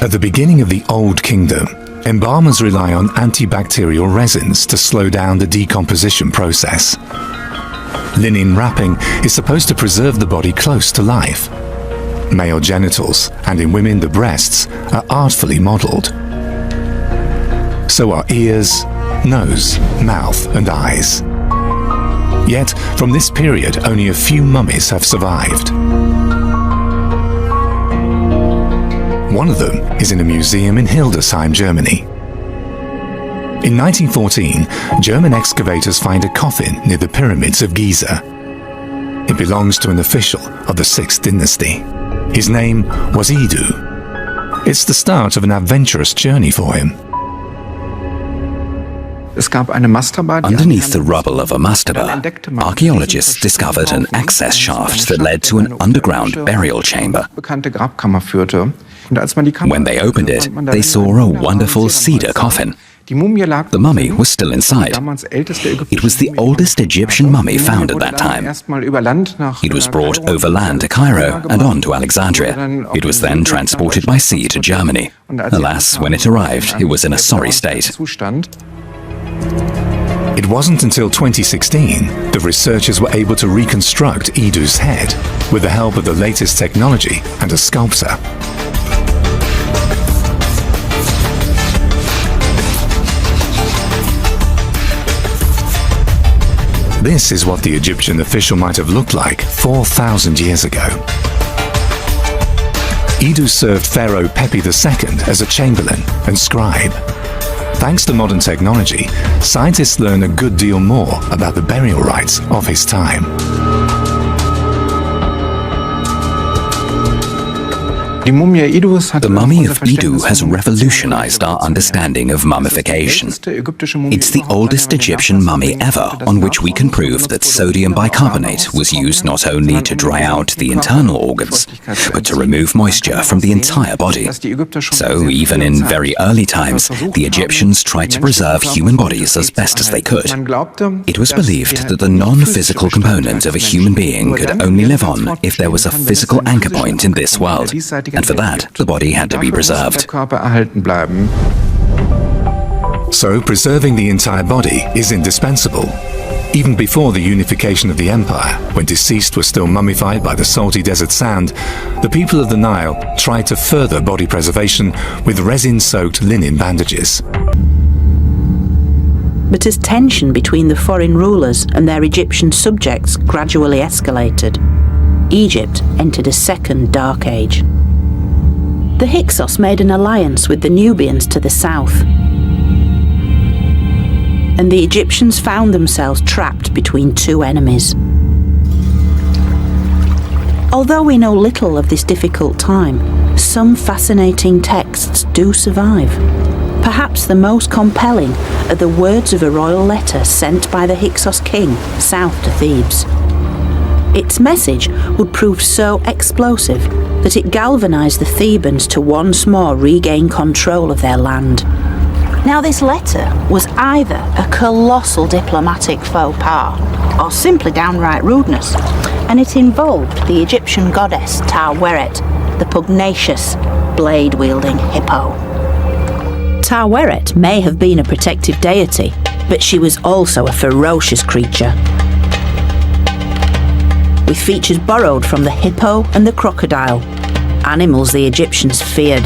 At the beginning of the Old Kingdom, embalmers rely on antibacterial resins to slow down the decomposition process. Linen wrapping is supposed to preserve the body close to life. Male genitals, and in women the breasts, are artfully modelled. So are ears, nose, mouth and eyes. Yet, from this period, only a few mummies have survived. One of them is in a museum in Hildesheim, Germany. In 1914, German excavators find a coffin near the pyramids of Giza. It belongs to an official of the 6th dynasty. His name was Idu. It's the start of an adventurous journey for him. Underneath the rubble of a mastaba, archaeologists discovered an access shaft that led to an underground burial chamber. When they opened it, they saw a wonderful cedar coffin. The mummy was still inside. It was the oldest Egyptian mummy found at that time. It was brought overland to Cairo and on to Alexandria. It was then transported by sea to Germany. Alas, when it arrived, it was in a sorry state. It wasn't until 2016 that researchers were able to reconstruct Idu's head with the help of the latest technology and a sculptor. This is what the Egyptian official might have looked like 4,000 years ago. Idu served Pharaoh Pepi II as a chamberlain and scribe. Thanks to modern technology, scientists learn a good deal more about the burial rites of his time. The mummy of Idu has revolutionized our understanding of mummification. It's the oldest Egyptian mummy ever on which we can prove that sodium bicarbonate was used not only to dry out the internal organs, but to remove moisture from the entire body. So even in very early times, the Egyptians tried to preserve human bodies as best as they could. It was believed that the non-physical component of a human being could only live on if there was a physical anchor point in this world. And for that, the body had to be preserved. So preserving the entire body is indispensable. Even before the unification of the empire, when deceased were still mummified by the salty desert sand, the people of the Nile tried to further body preservation with resin-soaked linen bandages. But as tension between the foreign rulers and their Egyptian subjects gradually escalated, Egypt entered a second dark age. The Hyksos made an alliance with the Nubians to the south, and the Egyptians found themselves trapped between two enemies. Although we know little of this difficult time, some fascinating texts do survive. Perhaps the most compelling are the words of a royal letter sent by the Hyksos king south to Thebes. Its message would prove so explosive that it galvanised the Thebans to once more regain control of their land. Now this letter was either a colossal diplomatic faux pas or simply downright rudeness, and it involved the Egyptian goddess Taweret, the pugnacious, blade-wielding hippo. Taweret may have been a protective deity, but she was also a ferocious creature, with features borrowed from the hippo and the crocodile, animals the Egyptians feared.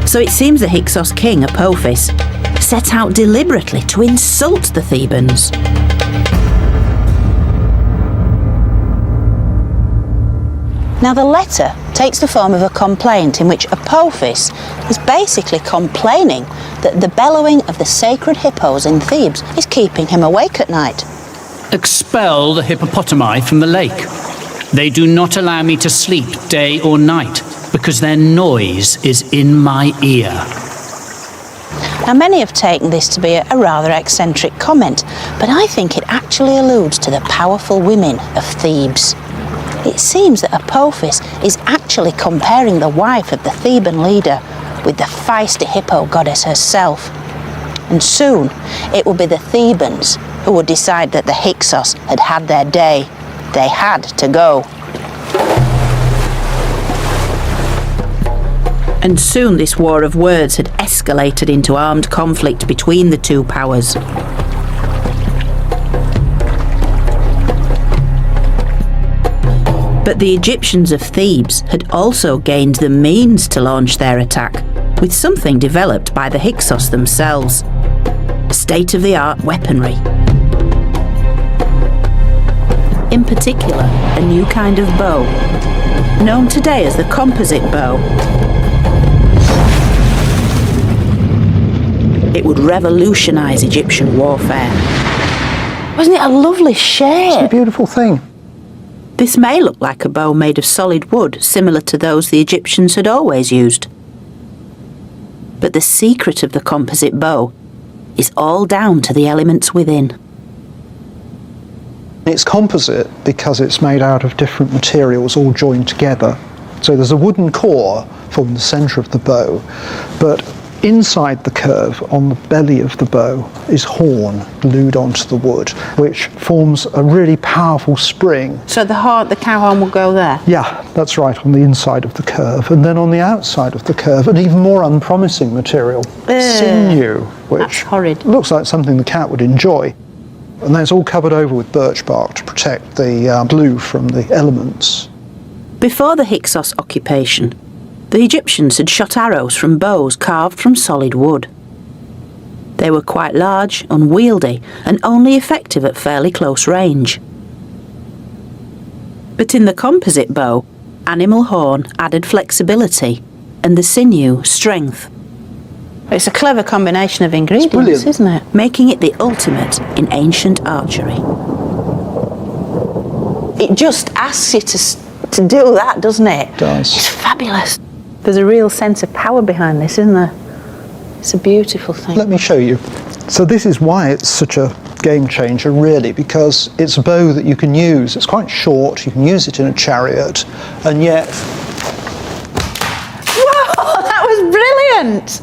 So it seems the Hyksos king Apophis set out deliberately to insult the Thebans. Now the letter takes the form of a complaint in which Apophis is basically complaining that the bellowing of the sacred hippos in Thebes is keeping him awake at night. Expel the hippopotami from the lake. They do not allow me to sleep day or night because their noise is in my ear. Now many have taken this to be a rather eccentric comment, but I think it actually alludes to the powerful women of Thebes. It seems that Apophis is actually comparing the wife of the Theban leader with the feisty hippo goddess herself. And soon it will be the Thebans who would decide that the Hyksos had had their day. They had to go. And soon this war of words had escalated into armed conflict between the two powers. But the Egyptians of Thebes had also gained the means to launch their attack with something developed by the Hyksos themselves: state-of-the-art weaponry. In particular, a new kind of bow, known today as the composite bow. It would revolutionise Egyptian warfare. Wasn't it a lovely shape? It's a beautiful thing. This may look like a bow made of solid wood, similar to those the Egyptians had always used. But the secret of the composite bow is all down to the elements within. It's composite because it's made out of different materials all joined together. So there's a wooden core forming the centre of the bow, but inside the curve, on the belly of the bow, is horn glued onto the wood, which forms a really powerful spring. So the cow horn will go there? Yeah, that's right, on the inside of the curve. And then on the outside of the curve, an even more unpromising material, sinew, which looks like something the cat would enjoy. And then it's all covered over with birch bark to protect the glue from the elements. Before the Hyksos occupation, the Egyptians had shot arrows from bows carved from solid wood. They were quite large, unwieldy, and only effective at fairly close range. But in the composite bow, animal horn added flexibility, and the sinew strength. It's a clever combination of ingredients, isn't it? Making it the ultimate in ancient archery. It just asks you to do that, doesn't it? It does. It's fabulous. There's a real sense of power behind this, isn't there? It's a beautiful thing. Let me show you. So this is why it's such a game changer, really, because it's a bow that you can use. It's quite short, you can use it in a chariot, and yet... Whoa, that was brilliant!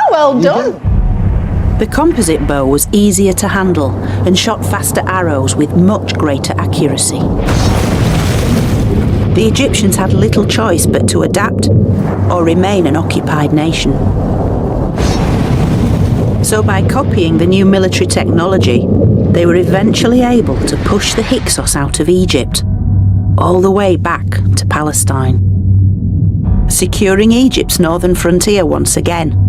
Well done! The composite bow was easier to handle and shot faster arrows with much greater accuracy. The Egyptians had little choice but to adapt or remain an occupied nation. So by copying the new military technology, they were eventually able to push the Hyksos out of Egypt, all the way back to Palestine, securing Egypt's northern frontier once again.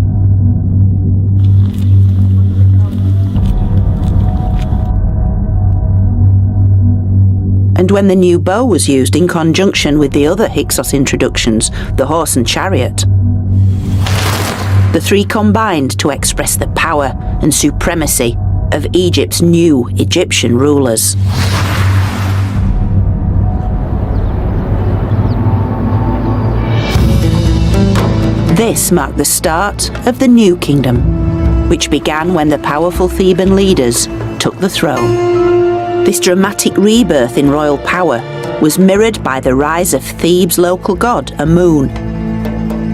And when the new bow was used in conjunction with the other Hyksos introductions, the horse and chariot, the three combined to express the power and supremacy of Egypt's new Egyptian rulers. This marked the start of the New Kingdom, which began when the powerful Theban leaders took the throne. This dramatic rebirth in royal power was mirrored by the rise of Thebes' local god, Amun,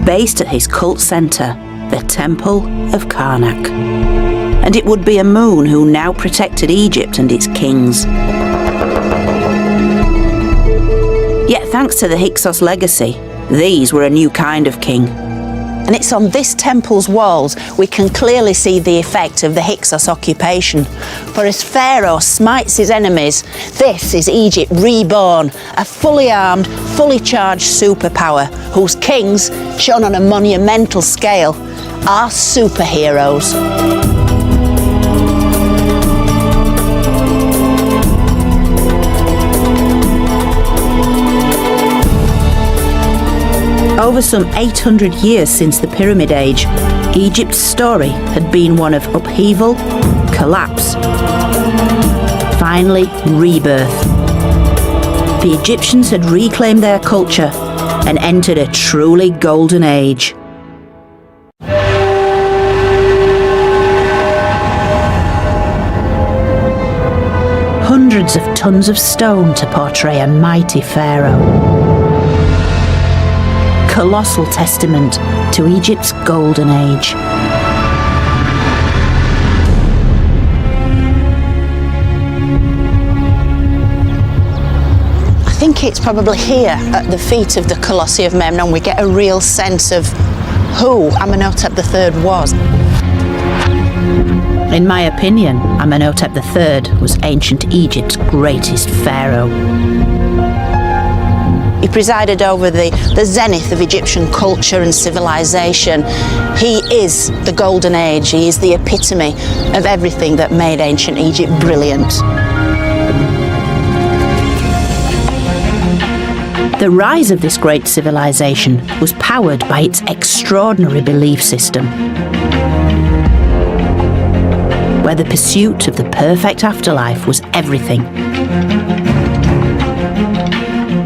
based at his cult centre, the Temple of Karnak. And it would be Amun who now protected Egypt and its kings. Yet thanks to the Hyksos legacy, these were a new kind of king. And it's on this temple's walls we can clearly see the effect of the Hyksos occupation. For as Pharaoh smites his enemies, this is Egypt reborn, a fully armed, fully charged superpower whose kings, shown on a monumental scale, are superheroes. Over some 800 years since the Pyramid Age, Egypt's story had been one of upheaval, collapse, finally rebirth. The Egyptians had reclaimed their culture and entered a truly golden age. Hundreds of tons of stone to portray a mighty pharaoh. Colossal testament to Egypt's golden age. I think it's probably here at the feet of the Colossi of Memnon we get a real sense of who Amenhotep III was. In my opinion, Amenhotep III was ancient Egypt's greatest pharaoh. He presided over the zenith of Egyptian culture and civilization. He is the golden age. He is the epitome of everything that made ancient Egypt brilliant. The rise of this great civilization was powered by its extraordinary belief system, where the pursuit of the perfect afterlife was everything.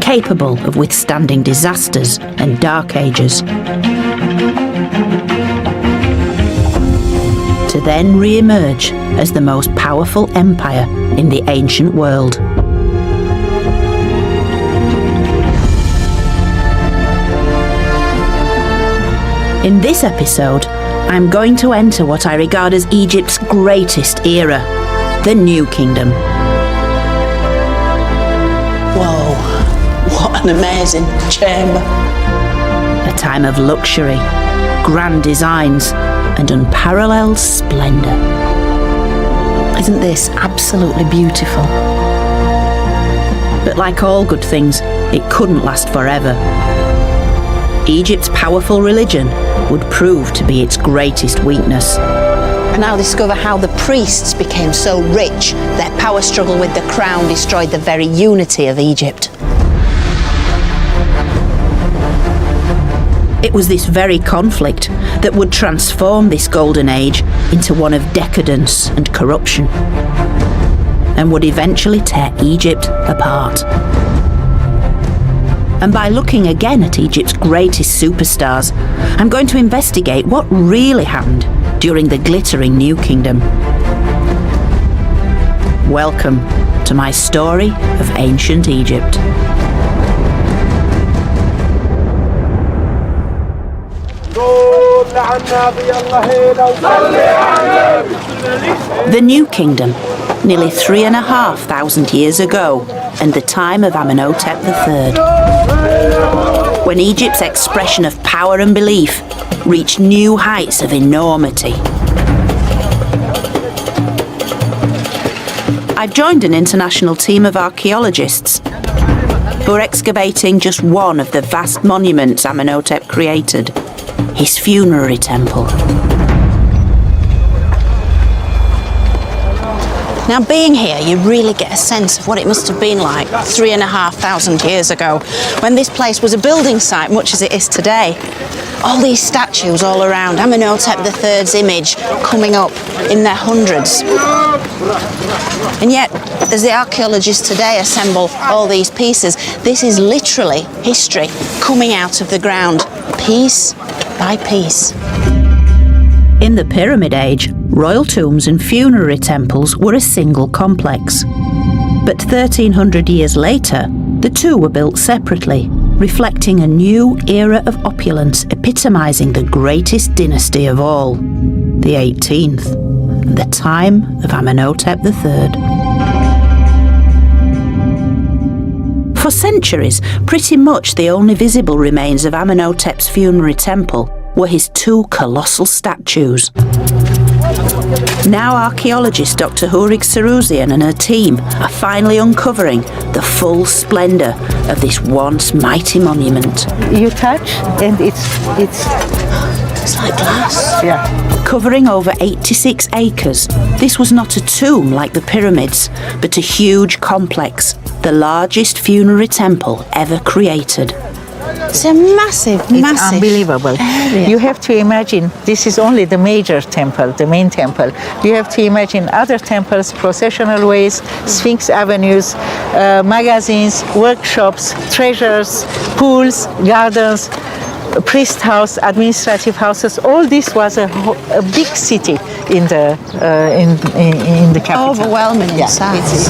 Capable of withstanding disasters and dark ages, to then re-emerge as the most powerful empire in the ancient world. In this episode, I'm going to enter what I regard as Egypt's greatest era, the New Kingdom. Whoa, what an amazing chamber. A time of luxury, grand designs, and unparalleled splendour. Isn't this absolutely beautiful? But like all good things, it couldn't last forever. Egypt's powerful religion would prove to be its greatest weakness. And I'll discover how the priests became so rich, their power struggle with the crown destroyed the very unity of Egypt. It was this very conflict that would transform this golden age into one of decadence and corruption, and would eventually tear Egypt apart. And by looking again at Egypt's greatest superstars, I'm going to investigate what really happened during the glittering New Kingdom. Welcome to my story of ancient Egypt. The New Kingdom, nearly 3,500 years ago, and the time of Amenhotep III, when Egypt's expression of power and belief reached new heights of enormity. I've joined an international team of archaeologists who are excavating just one of the vast monuments Amenhotep created, his funerary temple. Now, being here, you really get a sense of what it must have been like 3,500 years ago, when this place was a building site, much as it is today. All these statues all around, Amenhotep III's image coming up in their hundreds. And yet, as the archaeologists today assemble all these pieces, this is literally history coming out of the ground, piece by piece. In the Pyramid Age, royal tombs and funerary temples were a single complex. But 1,300 years later, the two were built separately, reflecting a new era of opulence epitomising the greatest dynasty of all, the 18th, the time of Amenhotep III. For centuries, pretty much the only visible remains of Amenhotep's funerary temple were his two colossal statues. Now archaeologist Dr. Hourig Sarouzian and her team are finally uncovering the full splendour of this once mighty monument. You touch and it's like glass. Yeah. Covering over 86 acres, this was not a tomb like the pyramids, but a huge complex, the largest funerary temple ever created. It's a massive, It's unbelievable. area. You have to imagine, this is only the major temple, the main temple. You have to imagine other temples, processional ways, Sphinx avenues, magazines, workshops, treasures, pools, gardens, priest house, administrative houses. All this was a big city in the capital. Overwhelming in size.